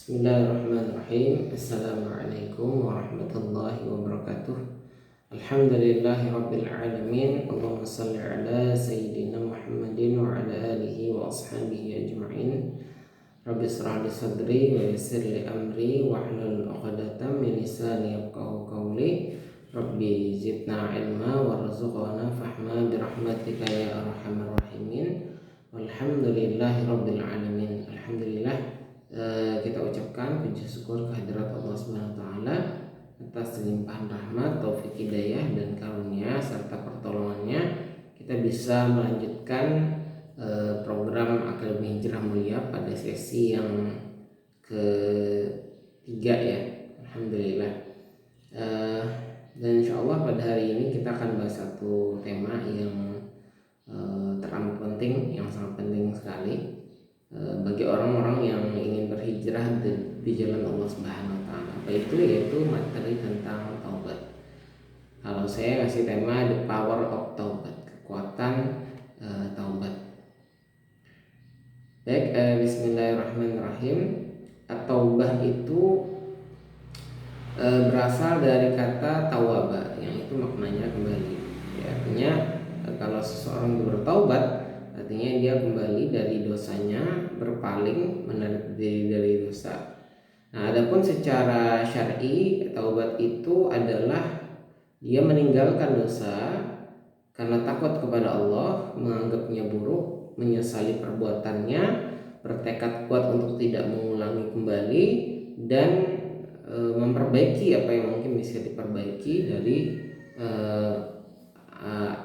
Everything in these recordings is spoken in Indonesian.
Bismillahirrahmanirrahim. Assalamualaikum warahmatullahi wabarakatuh. Alhamdulillahi rabbil alamin. Allahumma salli ala sayyidina Muhammadin wa ala alihi wa ashabihi ajma'in. Rabbi israh li sadri wa yassir li amri wa hlul 'uqdatam min lisani yafqahu qawli. Rabbi zidna ilma warzuqna fahma bi rahmatika ya arhamar rahimin. Walhamdulillahi rabbil alamin. Alhamdulillah, kita ucapkan puji syukur kehadirat Allah Subhanahu wa taala atas limpahan rahmat, taufik hidayah dan karunia serta pertolongannya kita bisa melanjutkan program Akademi Hijrah Mulia pada sesi yang ketiga ya. Alhamdulillah. Dan insya Allah pada hari ini kita akan bahas satu tema yang teramat penting, yang sangat penting sekali bagi orang-orang yang ingin berhijrah di jalan Allah Subhanahu wa taala. Apa itu? Yaitu materi tentang taubat. Kalau saya ngasih tema The Power of Taubat, kekuatan taubat. Baik, bismillahirrahmanirrahim. At-taubah itu berasal dari kata tawaba, yang itu maknanya kembali. Ya, artinya kalau seseorang bertaubat, artinya dia kembali dari dosanya, berpaling, menarik diri dari dosa. Nah, adapun secara syar'i, taubat itu adalah dia meninggalkan dosa karena takut kepada Allah, menganggapnya buruk, menyesali perbuatannya, bertekad kuat untuk tidak mengulangi kembali, dan memperbaiki apa yang mungkin bisa diperbaiki dari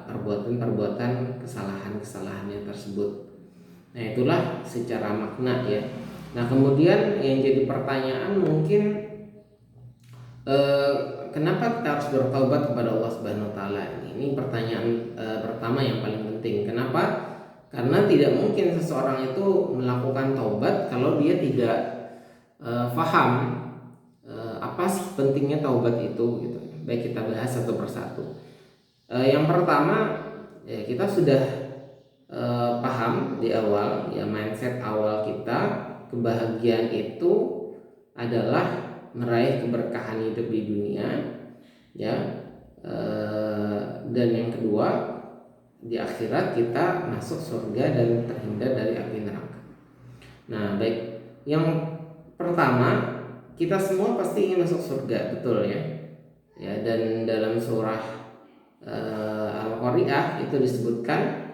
perbuatan-perbuatan kesalahannya tersebut. Nah, itulah secara makna ya. Nah, kemudian yang jadi pertanyaan mungkin kenapa kita harus bertaubat kepada Allah Subhanahu wa taala? Ini pertanyaan pertama yang paling penting. Kenapa? Karena tidak mungkin seseorang itu melakukan taubat kalau dia tidak paham apa sih pentingnya taubat itu gitu. Baik, kita bahas satu persatu. Yang pertama, ya, kita sudah paham di awal ya, mindset awal kita, kebahagiaan itu adalah meraih keberkahan hidup di dunia ya, dan yang kedua, di akhirat kita masuk surga dan terhindar dari api neraka. Nah, baik, yang pertama, kita semua pasti ingin masuk surga, betul ya. Ya, dan dalam surah Al-Qari'ah itu disebutkan,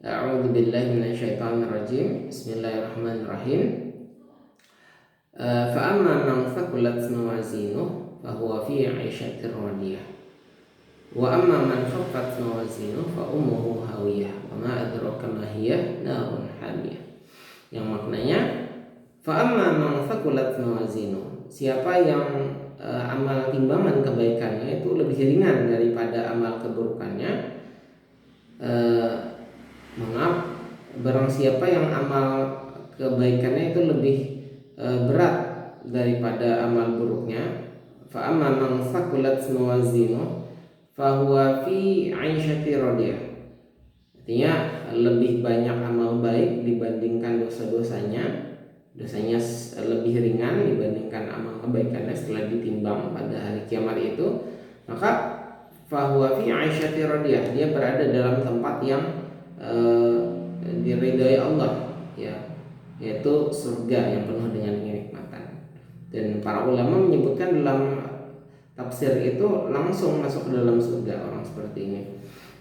A'udzubillahi minasyaitonirrajim. Bismillahirrahmanirrahim. Fa amma man thaqulat mawazinuhu fa huwa fi 'ishatir radiyah. Wa amma man khaffat mawazinuhu fa ummuhu hawiyah. Wa ma adraka ma hiya narun hamiyah. Yang maknanya, fa amma man thaqulat mawazinuhu, siapa yang amal timbangan kebaikannya itu lebih ringan daripada amal keburukannya, barang siapa yang amal kebaikannya itu lebih berat daripada amal buruknya, fa amma man thaqulat mawazinuhu fa huwa fi 'aishati radiyah. Artinya lebih banyak amal baik dibandingkan dosa-dosanya lebih ringan dibandingkan amal kebaikannya setelah ditimbang pada hari kiamat itu, maka fahuwa fi 'aisyati radiyah, dia berada dalam tempat yang diridhai Allah ya, yaitu surga yang penuh dengan kenikmatan. Dan para ulama menyebutkan dalam tafsir itu langsung masuk ke dalam surga orang seperti ini.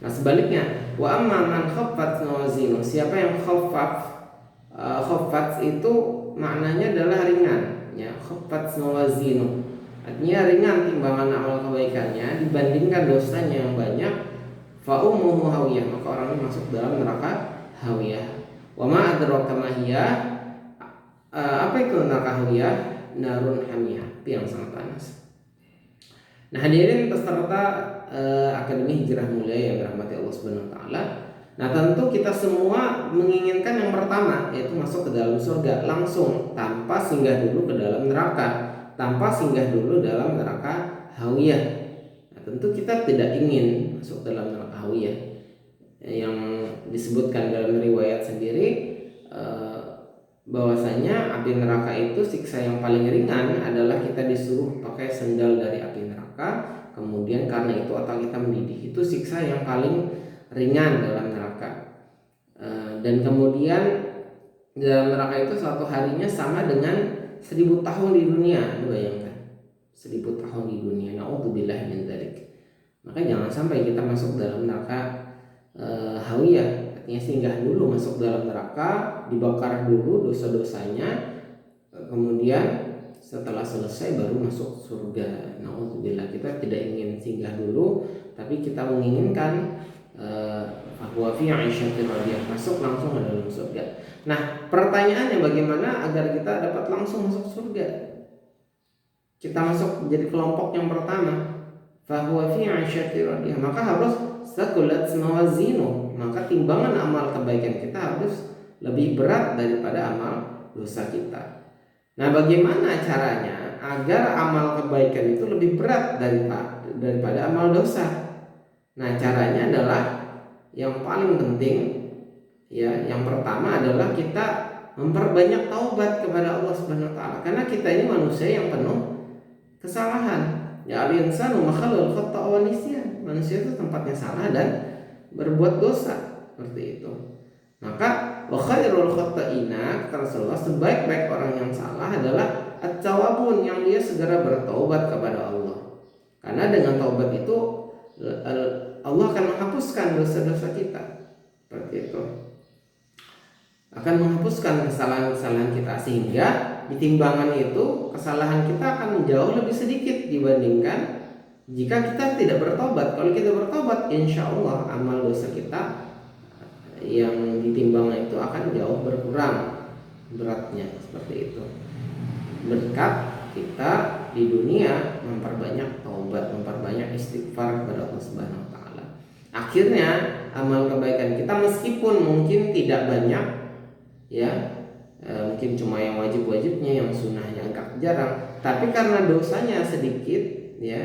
Nah, sebaliknya, wa amma man khaffat mawazinu, siapa yang khaffat itu maknanya adalah ringan ya, khaffat mawazinu artinya ringan timbangan amal kebaikannya dibandingkan dosanya yang banyak, fa ummuhu hawiyah, maka orang ini masuk dalam neraka hawiyah. Wa ma adraka ma hiya, apa itu neraka hawiyah? Narun hamiyah, api yang sangat panas. Nah, hadirin peserta Akademi Hijrah Mulia yang dirahmati Allah Subhanahu wa taala. Nah, tentu kita semua menginginkan yang pertama, yaitu masuk ke dalam surga langsung tanpa singgah dulu ke dalam neraka, tanpa singgah dulu dalam neraka hawiyah. Nah, tentu kita tidak ingin masuk dalam neraka hawiyah. Yang disebutkan dalam riwayat sendiri, bahwasanya api neraka itu siksa yang paling ringan adalah kita disuruh pakai sendal dari api neraka. Kemudian karena itu otak kita mendidih, itu siksa yang paling ringan dalam neraka. Dan kemudian dalam neraka itu suatu harinya sama dengan 1000 tahun di dunia. Bayangkan 1000 tahun di dunia. Na'udzubillah min dzalik. Maka jangan sampai kita masuk dalam neraka hawiyah. Artinya singgah dulu masuk dalam neraka, dibakar dulu dosa-dosanya, kemudian setelah selesai baru masuk surga. Na'udzubillah, kita tidak ingin singgah dulu, tapi kita menginginkan bahwa fi 'aisyatir radiyah, masuk langsung ke dalam surga. Nah, pertanyaannya bagaimana agar kita dapat langsung masuk surga? Kita masuk jadi kelompok yang pertama. Fahuwa fi 'aisyatir radiyah, maka harus saqulat mawazinu, maka timbangan amal kebaikan kita harus lebih berat daripada amal dosa kita. Nah, bagaimana caranya agar amal kebaikan itu lebih berat daripada amal dosa? Nah, caranya adalah yang paling penting, ya, yang pertama adalah kita memperbanyak taubat kepada Allah Subhanahu wa taala, karena kita ini manusia yang penuh kesalahan. Ya, al-insanu makhlul khata' wa nisyan. Manusia itu tempatnya salah dan berbuat dosa, seperti itu. Maka wa khairul khata'ina, kata Rasulullah, sebaik-baik orang yang salah adalah at-tawwabun, yang dia segera bertaubat kepada Allah. Karena dengan taubat itu Allah akan menghapuskan dosa-dosa kita. Seperti itu. Akan menghapuskan kesalahan-kesalahan kita, sehingga di timbangan itu kesalahan kita akan jauh lebih sedikit dibandingkan jika kita tidak bertobat. Kalau kita bertobat, insya Allah amal dosa kita yang ditimbang itu akan jauh berkurang beratnya, seperti itu. Berkat kita di dunia memperbanyak taubat, memperbanyak istighfar kepada Allah Subhanahu wa taala. Akhirnya amal kebaikan kita meskipun mungkin tidak banyak, ya, mungkin cuma yang wajib-wajibnya, yang sunnahnya agak jarang, tapi karena dosanya sedikit, ya,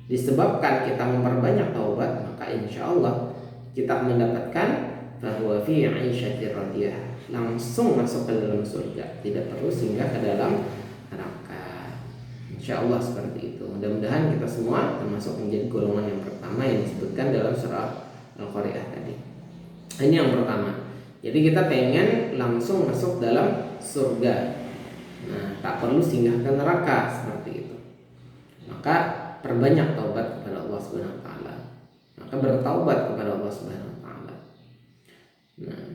disebabkan kita memperbanyak taubat, maka insya Allah kita mendapatkan bahwa fi 'aisyatir radiyah, langsung masuk ke dalam surga, tidak perlu singgah ke dalam neraka. Insya Allah seperti itu. Mudah-mudahan kita semua termasuk menjadi golongan yang pertama yang disebutkan dalam surah Al-Qari'ah tadi. Ini yang pertama. Jadi kita pengen langsung masuk dalam surga. Nah, tak perlu singgah ke neraka, seperti itu. Maka perbanyak taubat kepada Allah Subhanahu wa taala. Maka bertaubat kepada Allah Subhanahu wa taala. Nah,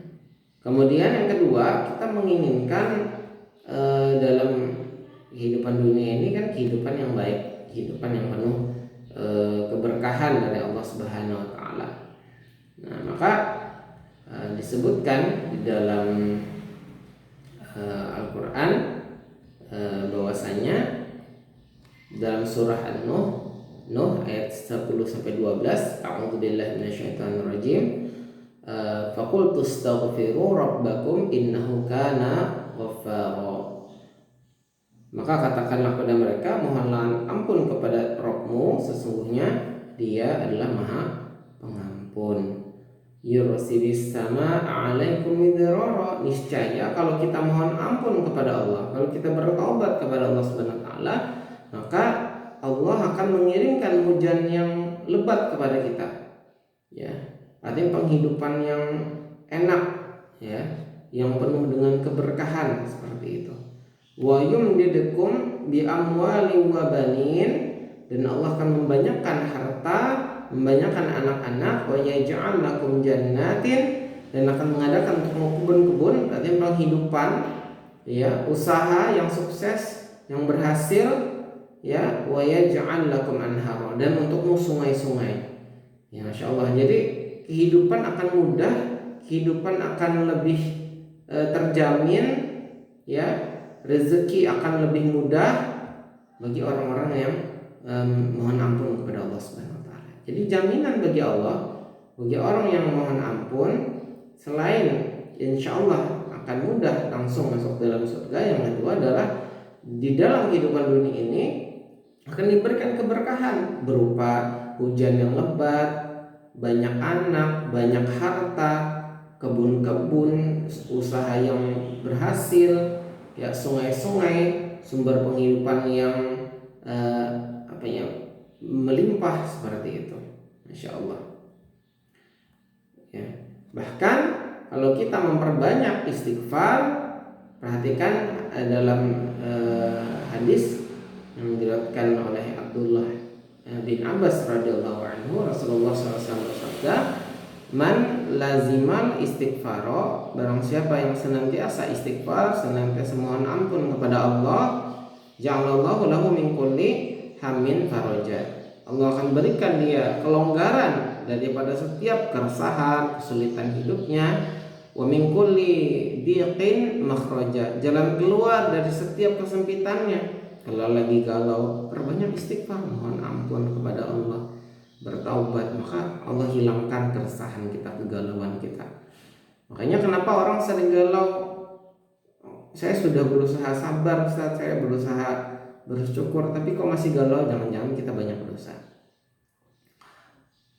kemudian yang kedua, kita menginginkan dalam kehidupan dunia ini kan kehidupan yang baik, kehidupan yang penuh keberkahan dari Allah Subhanahu wa taala. Nah, maka disebutkan di dalam Al-Quran bahwasanya dalam surah An-Nuh ayat 10-12, a'udzubillahi minasyaitonirrajim, faqultu astaghfiru rabbakum innahu kana ghaffara. Maka katakanlah kepada mereka, mohonlah ampun kepada Rabbmu, sesungguhnya Dia adalah Maha Pengampun. Yursilis sama alaikum midrara, niscaya kalau kita mohon ampun kepada Allah, kalau kita bertaubat kepada Allah Subhanahu wa taala, maka Allah akan mengirimkan hujan yang lebat kepada kita, ya, artinya penghidupan yang enak, ya, yang penuh dengan keberkahan, seperti itu. Wa yumdidukum bi amwali wa banin, dan Allah akan membanyakkan harta, membanyakkan anak-anak, wa yaj'al lakum jannatin, dan akan mengadakan untuk kebun-kebun, artinya penghidupan, ya, usaha yang sukses, yang berhasil, ya, wa yaj'al lakum anhara, dan untukmu sungai-sungai. Ya, Masya Allah. Jadi kehidupan akan mudah, kehidupan akan lebih terjamin, ya, rezeki akan lebih mudah bagi orang-orang yang mohon ampun kepada Allah Subhanahu. Jadi jaminan bagi Allah, bagi orang yang mohon ampun, selain insya Allah akan mudah langsung masuk dalam surga, yang kedua adalah di dalam kehidupan dunia ini akan diberikan keberkahan berupa hujan yang lebat, banyak anak, banyak harta, kebun-kebun, usaha yang berhasil, ya sungai-sungai, sumber penghidupan yang melimpah seperti itu, Masya Allah. Ya. Bahkan kalau kita memperbanyak istighfar, perhatikan dalam hadis yang diriwayatkan oleh Abdullah bin Abbas radhiyallahu anhu, Rasulullah SAW bersabda, man lazimal istighfaro, barang siapa yang senantiasa istighfar, senantiasa mohon ampun kepada Allah, ja'alallahu lahu min kulli hammin faraja, Allah akan berikan dia kelonggaran daripada setiap keresahan, kesulitan hidupnya, wa min kulli diqin makhraja, jalan keluar dari setiap kesempitannya. Kalau lagi galau, perbanyak istighfar, mohon ampun kepada Allah, bertaubat, maka Allah hilangkan keresahan kita, kegalauan kita. Makanya kenapa orang sering galau? Saya sudah berusaha sabar, Ustaz, saya berusaha bersyukur, tapi kok masih galau? Jangan-jangan kita banyak dosa.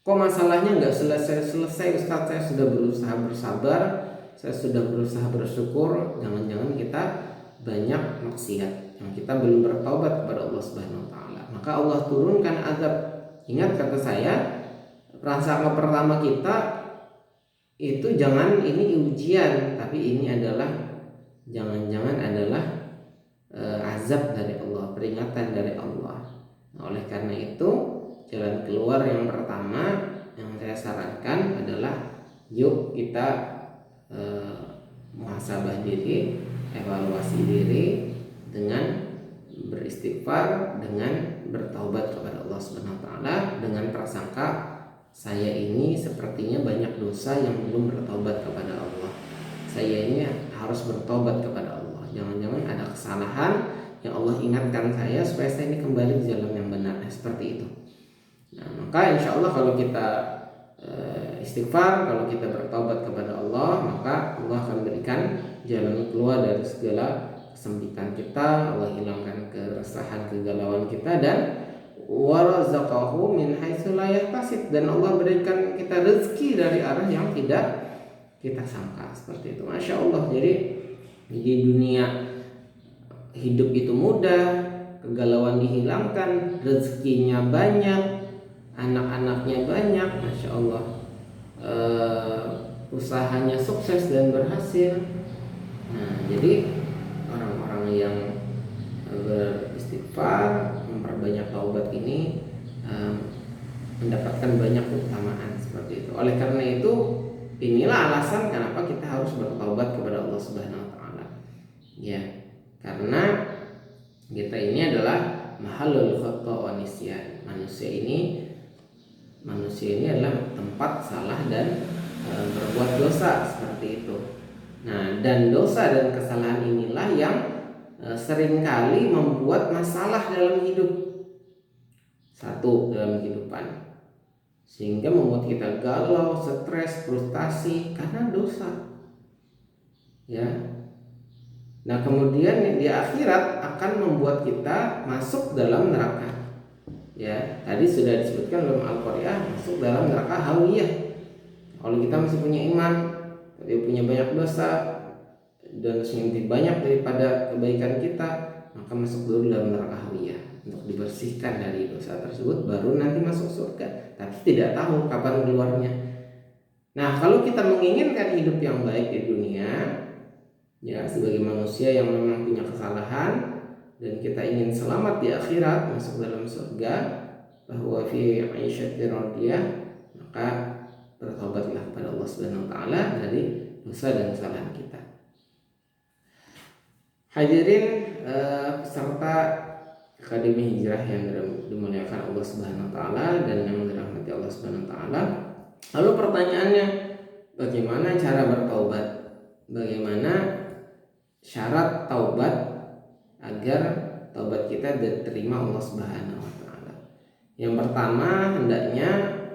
Kok masalahnya nggak selesai-selesai, Ustaz? Saya sudah berusaha bersabar, saya sudah berusaha bersyukur, jangan-jangan kita banyak maksiat yang kita belum bertaubat kepada Allah Subhanahu wa taala. Maka Allah turunkan azab. Ingat kata saya, prasangka pertama kita itu jangan ini ujian, tapi ini adalah jangan-jangan adalah azab dari Allah, peringatan dari Allah. Nah, oleh karena itu, jalan keluar yang pertama yang saya sarankan adalah yuk kita muhasabah diri, evaluasi diri dengan beristighfar, dengan bertaubat kepada Allah Subhanahu wa taala, dengan prasangka saya ini sepertinya banyak dosa yang belum bertaubat kepada Allah. Saya ini harus bertobat kepada Allah. Jangan-jangan ada kesalahan yang Allah ingatkan saya supaya saya ini kembali ke jalan yang benar. Seperti itu. Nah, maka insya Allah kalau kita istighfar, kalau kita bertobat kepada Allah, maka Allah akan berikan jalan keluar dari segala kesempitan kita. Allah hilangkan keresahan, kegalauan kita, dan warazaqahu min haitsu la yahtasib, dan Allah berikan kita rezeki dari arah yang tidak kita sangka. Seperti itu, Masya Allah. Jadi di dunia hidup itu mudah, kegalauan dihilangkan, rezekinya banyak, anak-anaknya banyak, Masya Allah, usahanya sukses dan berhasil. Nah, jadi orang-orang yang beristighfar, memperbanyak taubat ini mendapatkan banyak keutamaan seperti itu. Oleh karena itu, inilah alasan kenapa kita harus bertaubat kepada Allah Subhanahu wa taala. Ya, karena kita ini adalah mahallul khata wa nisyan. Manusia ini adalah tempat salah dan berbuat dosa seperti itu. Nah, dan dosa dan kesalahan inilah yang seringkali membuat masalah dalam hidup, dalam kehidupan, sehingga membuat kita galau, stres, frustasi karena dosa. Ya. Nah, kemudian di akhirat akan membuat kita masuk dalam neraka. Ya, tadi sudah disebutkan dalam Al-Qur'an, masuk dalam neraka hawiyah. Kalau kita masih punya iman, tapi punya banyak dosa dan lebih banyak daripada kebaikan kita, maka masuk dulu dalam neraka hawiyah untuk dibersihkan dari dosa tersebut, baru nanti masuk surga. Tapi tidak tahu kapan keluarnya. Nah, kalau kita menginginkan hidup yang baik di dunia, ya sebagai manusia yang memang punya kesalahan, dan kita ingin selamat di akhirat, masuk dalam surga, bahwa fi 'aisyatir radiyah, maka bertobatlah kepada Allah Subhanahu wa taala dari dosa dan kesalahan kita. Hadirin peserta Akademi Hijrah yang dimuliakan Allah Subhanahu wa taala dan yang dirahmati Allah Subhanahu wa taala. Lalu pertanyaannya, bagaimana cara bertaubat? Bagaimana syarat taubat agar taubat kita diterima Allah Subhanahu wa taala? Yang pertama, hendaknya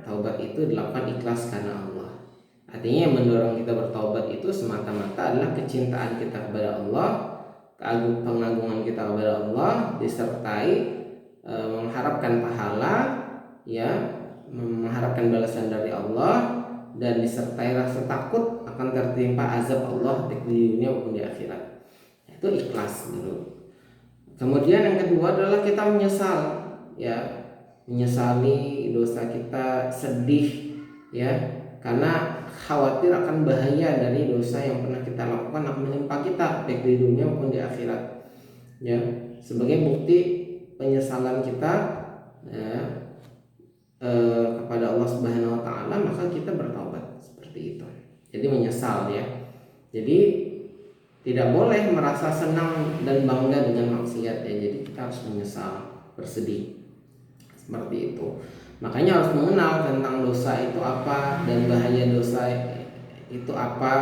taubat itu dilakukan ikhlas karena Allah. Artinya yang mendorong kita bertaubat itu semata-mata adalah kecintaan kita kepada Allah, pengagungan kita kepada Allah, disertai mengharapkan pahala, ya, mengharapkan balasan dari Allah, dan disertai rasa takut akan tertimpa azab Allah baik di dunia maupun di akhirat. Itu ikhlas dulu. Kemudian yang kedua adalah kita menyesal, ya, menyesali dosa kita, sedih, ya, karena khawatir akan bahaya dari dosa yang pernah kita lakukan akan menimpa kita baik di dunia maupun di akhirat, ya. Sebagai bukti penyesalan kita, ya, kepada Allah Subhanahu Wa Taala, maka kita bertobat seperti itu. Jadi menyesal, ya. Jadi tidak boleh merasa senang dan bangga dengan maksiat, ya. Jadi kita harus menyesal, bersedih seperti itu. Makanya harus mengenal tentang dosa itu apa dan bahaya dosa itu apa,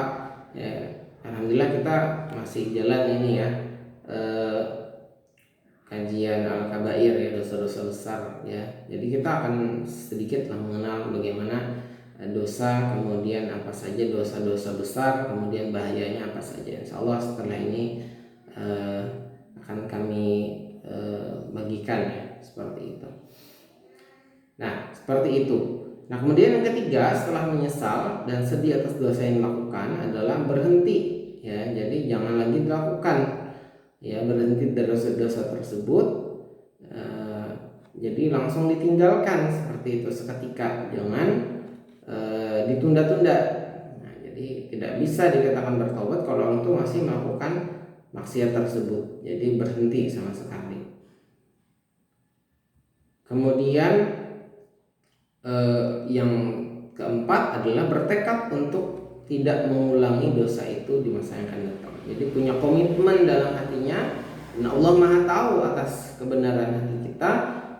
ya. Alhamdulillah kita masih jalan ini, ya, kajian al-kabair, ya, dosa-dosa besar, ya. Jadi kita akan sedikit lah mengenal bagaimana dosa, kemudian apa saja dosa-dosa besar, kemudian bahayanya apa saja. Insya Allah setelah ini akan kami bagikan, ya, seperti itu. Nah, seperti itu. Nah, kemudian yang ketiga setelah menyesal dan sedih atas dosa yang dilakukan adalah berhenti, ya. Jadi jangan lagi dilakukan, ya, berhenti dari dosa-dosa tersebut. Jadi langsung ditinggalkan seperti itu seketika, jangan ditunda-tunda. Nah, jadi tidak bisa dikatakan bertobat kalau orang itu masih melakukan maksiat tersebut. Jadi berhenti sama sekali. Kemudian yang keempat adalah bertekad untuk tidak mengulangi dosa itu di masa yang akan datang. Jadi punya komitmen dalam hatinya, dan Allah Maha tahu atas kebenaran hati kita,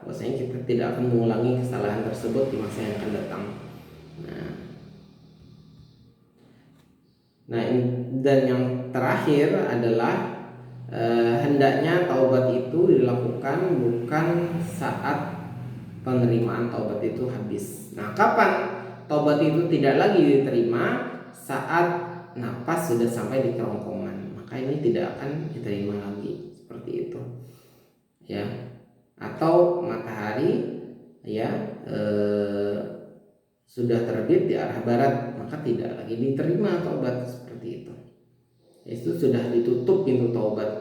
bahwasanya kita tidak akan mengulangi kesalahan tersebut di masa yang akan datang. Nah, dan yang terakhir adalah hendaknya taubat itu dilakukan bukan saat penerimaan taubat itu habis. Nah, kapan taubat itu tidak lagi diterima? Saat napas sudah sampai di kerongkongan, maka ini tidak akan diterima lagi, seperti itu, ya. Atau matahari, ya, sudah terbit di arah barat, maka tidak lagi diterima taubat, seperti itu. Itu sudah ditutup pintu taubat,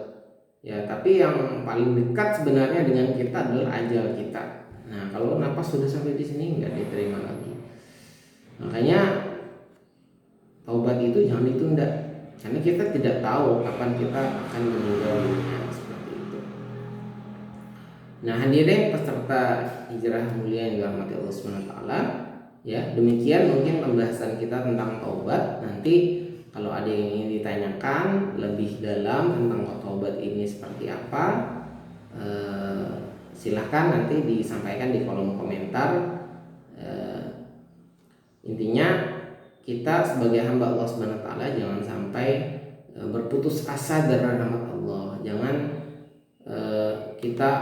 ya. Tapi yang paling dekat sebenarnya dengan kita adalah ajal kita. Nah, kalau napas sudah sampai di sini nggak diterima lagi. Makanya taubat itu jangan ditunda, karena kita tidak tahu kapan kita akan meninggal dunia, seperti itu. Nah, hadirin peserta hijrah mulia yang dirahmati Allah Subhanahu wa taala, ya, demikian mungkin pembahasan kita tentang taubat. Nanti kalau ada yang ingin ditanyakan lebih dalam tentang taubat ini seperti apa, silahkan nanti disampaikan di kolom komentar. Intinya kita sebagai hamba Allah Subhanahu wa taala jangan sampai berputus asa dari rahmat Allah. Jangan kita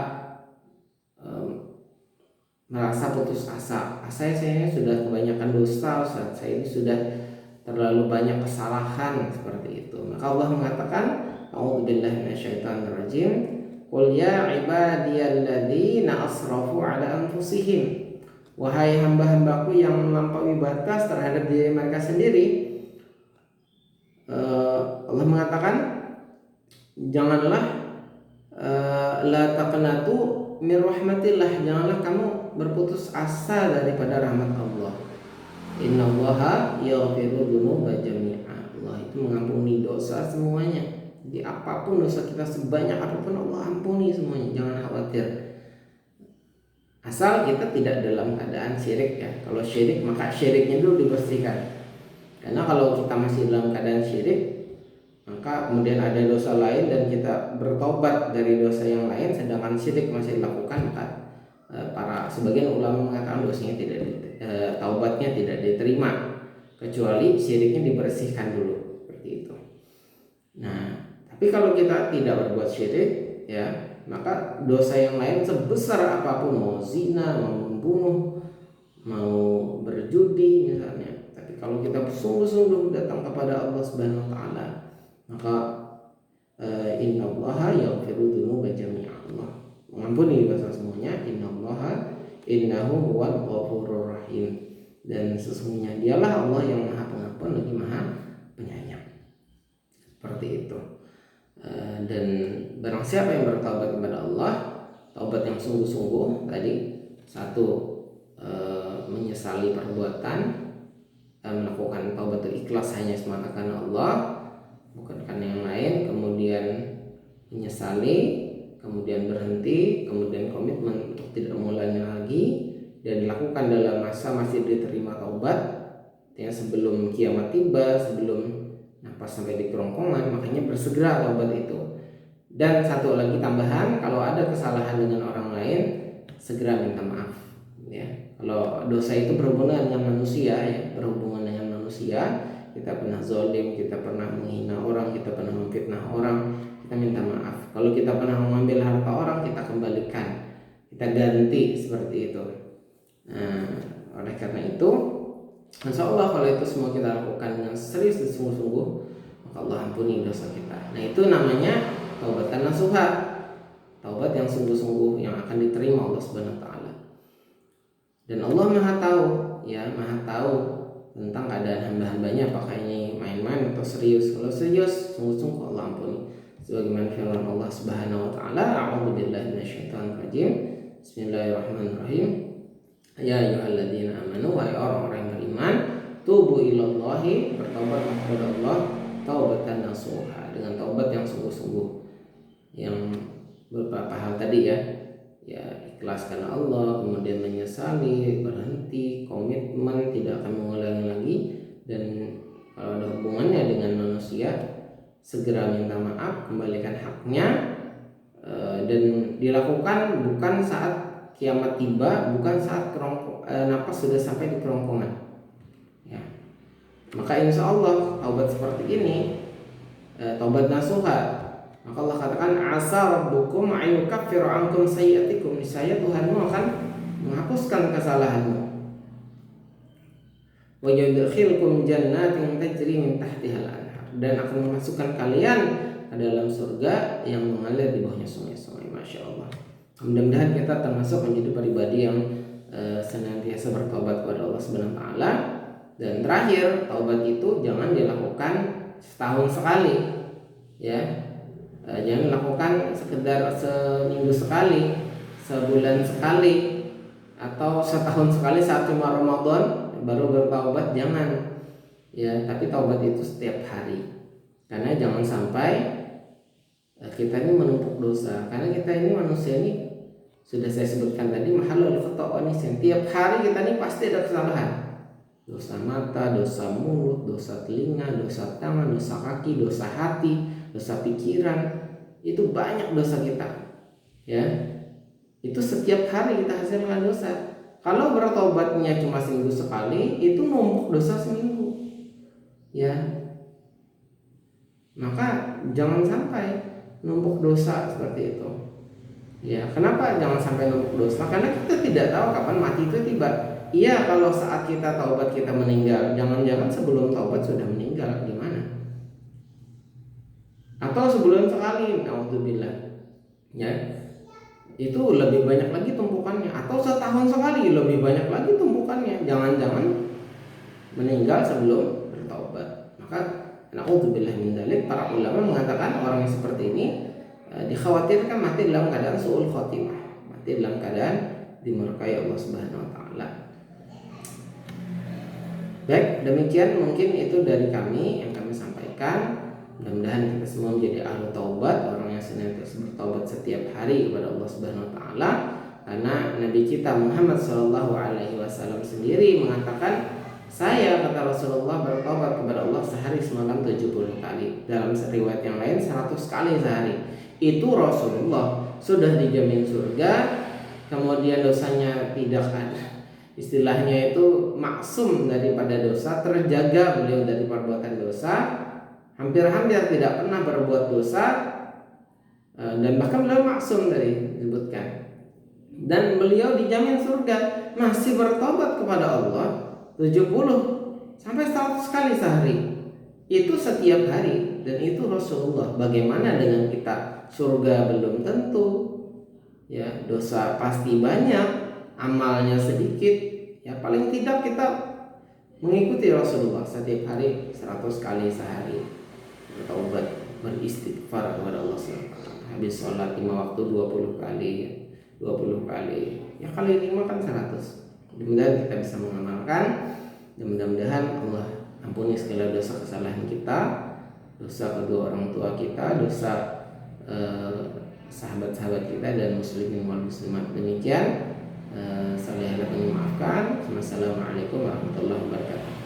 merasa putus asa. Saya sudah kebanyakan dosa, saya ini sudah terlalu banyak kesalahan, seperti itu. Maka Allah mengatakan, A'udzubillahi minasyaitonirrajim, qul ya ibadiyalladzina asrafu ala anfusihim. Wahai hamba-hambaku yang melampaui batas terhadap diri mereka sendiri. Allah mengatakan, janganlah la taqnatu min rahmatillah, janganlah kamu berputus asa daripada rahmat Allah. Innallaha yaghfiru dzunuba jami'a. Allah itu mengampuni dosa semuanya. Jadi apapun dosa kita, sebanyak apapun Allah ampuni semuanya. Jangan khawatir. Asal kita tidak dalam keadaan syirik, ya. Kalau syirik maka syiriknya dulu dibersihkan. Karena kalau kita masih dalam keadaan syirik, maka kemudian ada dosa lain dan kita bertobat dari dosa yang lain sedangkan syirik masih dilakukan, maka para sebagian ulama mengatakan dosanya taubatnya tidak diterima kecuali syiriknya dibersihkan dulu, seperti itu. Nah, tapi kalau kita tidak berbuat syirik, ya, maka dosa yang lain sebesar apapun, mau zina, mau membunuh, mau berjudi misalnya, tapi kalau kita sungguh-sungguh datang kepada Allah Subhanahu wa taala, maka innallaha yaghfiru dzunuba jami'a, Allah mengampuni dosa semuanya. Innahu huwal ghafurur rahim, dan sesungguhnya dialah Allah yang Maha Pengampun lagi Maha penyayang. Seperti itu. Dan barang siapa yang bertaubat kepada Allah, taubat yang sungguh-sungguh tadi, satu, menyesali perbuatan, melakukan taubat ikhlas hanya semata karena Allah, bukan karena yang lain, kemudian menyesali, kemudian berhenti, kemudian komitmen untuk tidak mengulangi lagi, dan dilakukan dalam masa masih diterima taubat, ya, sebelum kiamat tiba, sebelum nafas sampai di kerongkongan, makanya bersegera taubat itu. Dan satu lagi tambahan, kalau ada kesalahan dengan orang lain, segera minta maaf, ya. Kalau dosa itu berhubungan dengan manusia, ya, berhubungan dengan manusia, kita pernah zalim, kita pernah menghina orang, kita pernah memfitnah orang, kita minta maaf. Kalau kita pernah mengambil harta orang, kita kembalikan, kita ganti, seperti itu. Nah, oleh karena itu, insya Allah kalau itu semua kita lakukan dengan serius dan sungguh-sungguh, maka Allah ampuni dosa kita. Nah, itu namanya taubatan nasuha, taubat yang sungguh-sungguh yang akan diterima Allah Subhanahu wa taala. Dan Allah Maha tahu, ya, Maha tahu tentang keadaan hamba-hambanya, apakah ini main-main atau serius. Kalau serius, sungguh-sungguh Allah ampuni. Sebagaimana firman Allah Subhanahu wa taala, a'udzubillahi minasyaitonir rajim. Bismillahirrahmanirrahim. Ya ayyuhalladzina amanu, wahai orang-orang yang beriman, tubu ilallahi, bertaubat kepada Allah, taubatan nasuha, dengan taubat yang sungguh-sungguh. Yang beberapa hal tadi, ya, ikhlas karena Allah, kemudian menyesali, berhenti, komitmen tidak akan mengulangi lagi, dan kalau ada hubungannya dengan manusia, segera minta maaf, kembalikan haknya, dan dilakukan bukan saat kiamat tiba, bukan saat nafas sudah sampai di kerongkongan, ya. Maka insya Allah taubat seperti ini, taubat nasuha, maka Allah katakan, asa rabbukum ayyukaffiru ankum sayyi'atikum, niscaya Tuhanmu akan menghapuskan kesalahanmu, wa yudkhilkum jannatin tajri min tahtihal anhar, dan akan memasukkan kalian ke dalam surga yang mengalir di bawahnya sungai-sungai. Masya Allah. Mudah-mudahan kita termasuk menjadi pribadi yang senantiasa bertobat kepada Allah Subhanahu wa taala. Dan terakhir, taubat itu jangan dilakukan setahun sekali, ya. Jangan lakukan sekedar seminggu sekali, sebulan sekali, atau setahun sekali saat cuma Ramadan baru bertaubat, jangan, ya. Tapi taubat itu setiap hari, karena jangan sampai kita ini menumpuk dosa, karena kita ini manusia ini, sudah saya sebutkan tadi, mahalul khata'un, setiap hari kita ini pasti ada kesalahan. Dosa mata, dosa mulut, dosa telinga, dosa tangan, dosa kaki, dosa hati, dosa pikiran. Itu banyak dosa kita, ya. Itu setiap hari kita hasilkan dosa. Kalau bertobatnya cuma seminggu sekali, itu numpuk dosa seminggu, ya. Maka jangan sampai numpuk dosa seperti itu, ya. Kenapa jangan sampai numpuk dosa? Karena kita tidak tahu kapan mati itu tiba. Iya, kalau saat kita taubat kita meninggal, jangan-jangan sebelum taubat sudah meninggal, gimana? Atau sebulan sekali, naudzubillah, ya, itu lebih banyak lagi tumpukannya. Atau setahun sekali, lebih banyak lagi tumpukannya. Jangan-jangan meninggal sebelum bertaubat. Maka naudzubillah min dzalik, para ulama mengatakan orang yang seperti ini dikhawatirkan mati dalam keadaan su'ul khotimah, mati dalam keadaan dimurkai Allah Subhanahu wa taala. Baik, demikian mungkin itu dari kami yang kami sampaikan. Mudah-mudahan kita semua menjadi ahli taubat, orang yang senantiasa bertaubat setiap hari kepada Allah Subhanahu wa taala. Karena Nabi kita Muhammad sallallahu alaihi wasallam sendiri mengatakan, saya, kata Rasulullah, bertaubat kepada Allah sehari semalam 70 kali. Dalam riwayat yang lain 100 kali sehari. Itu Rasulullah sudah dijamin surga, kemudian dosanya tidak ada. Istilahnya itu maksum daripada dosa, terjaga beliau dari perbuatan dosa, hampir-hampir tidak pernah berbuat dosa, dan bahkan beliau maksum dari disebutkan. Dan beliau dijamin surga, masih bertobat kepada Allah 70 sampai 100 kali sehari. Itu setiap hari, dan itu Rasulullah. Bagaimana dengan kita? Surga belum tentu, ya, dosa pasti banyak, amalnya sedikit, ya. Paling tidak kita mengikuti Rasulullah setiap hari 100 kali sehari, bertaubat, beristighfar kepada Allah SWT. Habis sholat 5 waktu 20 kali, 20 kali, ya kali 5 kan 100. Mudah-mudahan kita bisa mengamalkan, dan mudah-mudahan Allah ampuni segala dosa kesalahan kita, dosa kedua orang tua kita, dosa sahabat-sahabat kita dan muslimin wal muslimat. Demikian, saya harap memaafkan. Wassalamualaikum warahmatullahi wabarakatuh.